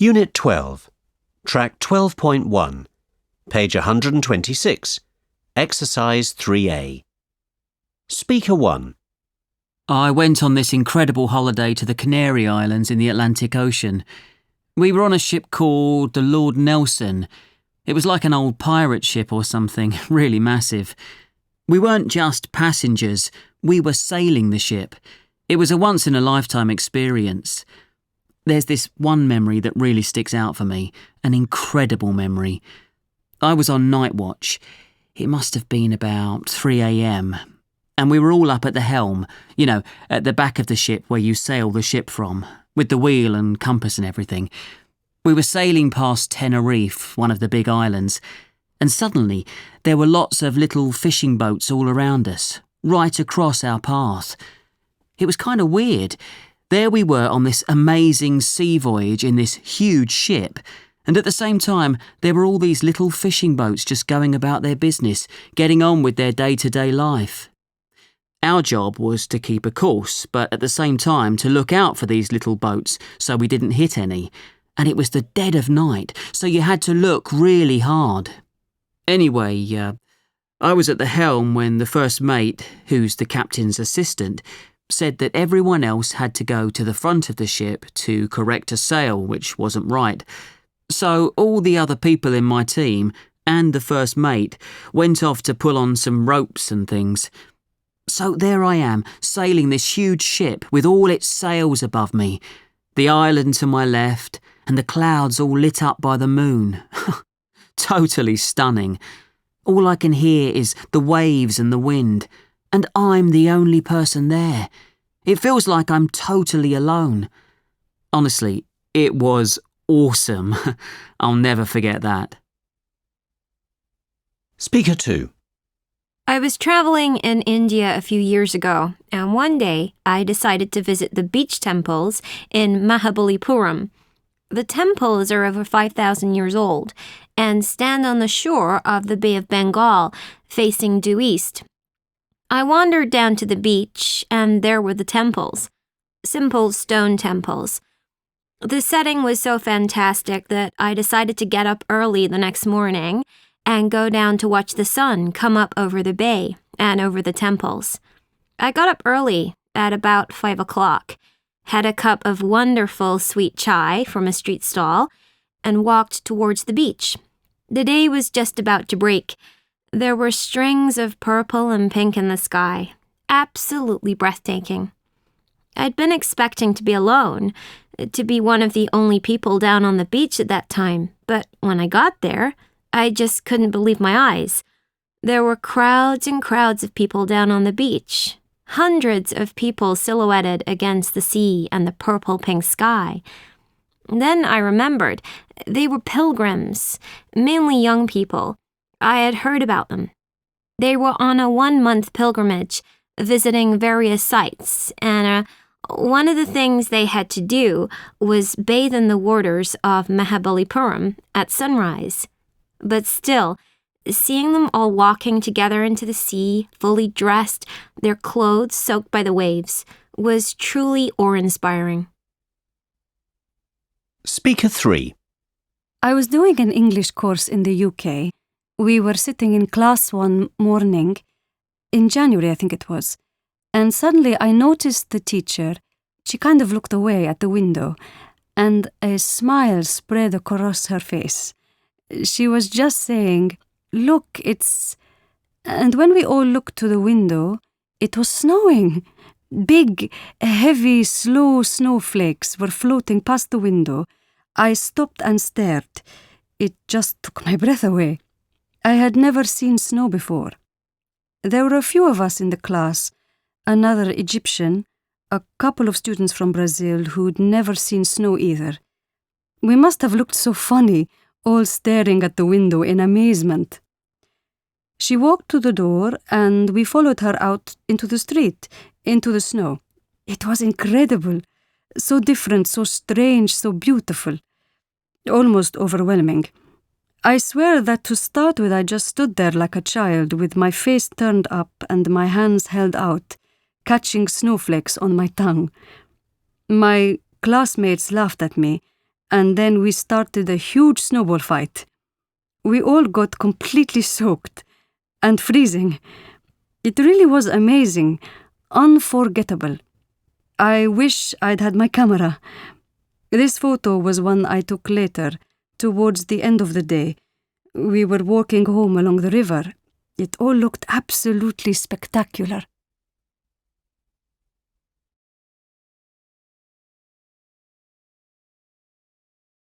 Unit 12, Track 12.1, page 126, Exercise 3A. Speaker 1. I went on this incredible holiday to the Canary Islands in the Atlantic Ocean. We were on a ship called the Lord Nelson. It was like an old pirate ship or something, really massive. We weren't just passengers, we were sailing the ship. It was a once-in-a-lifetime experience. There's this one memory that really sticks out for me, an incredible memory. I was on night watch. It must have been about 3 a.m. And we were all up at the helm, at the back of the ship where you sail the ship from, with the wheel and compass and everything. We were sailing past Tenerife, one of the big islands, and suddenly there were lots of little fishing boats all around us, right across our path. It was kind of weird. There we were on this amazing sea voyage in this huge ship, and at the same time there were all these little fishing boats just going about their business, getting on with their day-to-day life. Our job was to keep a course, but at the same time to look out for these little boats so we didn't hit any. And it was the dead of night, so you had to look really hard. Anyway, I was at the helm when the first mate, who's the captain's assistant, said that everyone else had to go to the front of the ship to correct a sail which wasn't right. So all the other people in my team and the first mate went off to pull on some ropes and things. So there I am, sailing this huge ship with all its sails above me, the island to my left, and the clouds all lit up by the moon. Totally stunning. All I can hear is the waves and the wind, and I'm the only person there. It feels like I'm totally alone. Honestly, it was awesome. I'll never forget that. Speaker 2. I was traveling in India a few years ago, and one day I decided to visit the beach temples in Mahabalipuram. The temples are over 5,000 years old and stand on the shore of the Bay of Bengal, facing due east. I wandered down to the beach, and there were the temples. Simple stone temples. The setting was so fantastic that I decided to get up early the next morning and go down to watch the sun come up over the bay and over the temples. I got up early at about 5 o'clock, had a cup of wonderful sweet chai from a street stall, and walked towards the beach. The day was just about to break. There were strings of purple and pink in the sky. Absolutely breathtaking. I'd been expecting to be alone, to be one of the only people down on the beach at that time, but when I got there, I just couldn't believe my eyes. There were crowds and crowds of people down on the beach. Hundreds of people silhouetted against the sea and the purple-pink sky. Then I remembered. They were pilgrims, mainly young people. I had heard about them. They were on a 1-month pilgrimage, visiting various sites, and one of the things they had to do was bathe in the waters of Mahabalipuram at sunrise. But still, seeing them all walking together into the sea, fully dressed, their clothes soaked by the waves, was truly awe-inspiring. Speaker 3. I was doing an English course in the UK. We were sitting in class one morning, in January I think it was, and suddenly I noticed the teacher. She kind of looked away at the window, and a smile spread across her face. She was just saying, "Look, it's..." And when we all looked to the window, it was snowing. Big, heavy, slow snowflakes were floating past the window. I stopped and stared. It just took my breath away. I had never seen snow before. There were a few of us in the class, another Egyptian, a couple of students from Brazil who'd never seen snow either. We must have looked so funny, all staring at the window in amazement. She walked to the door and we followed her out into the street, into the snow. It was incredible, so different, so strange, so beautiful, almost overwhelming. I swear that to start with I just stood there like a child with my face turned up and my hands held out, catching snowflakes on my tongue. My classmates laughed at me and then we started a huge snowball fight. We all got completely soaked and freezing. It really was amazing, unforgettable. I wish I'd had my camera. This photo was one I took later, towards the end of the day. We were walking home along the river. It all looked absolutely spectacular.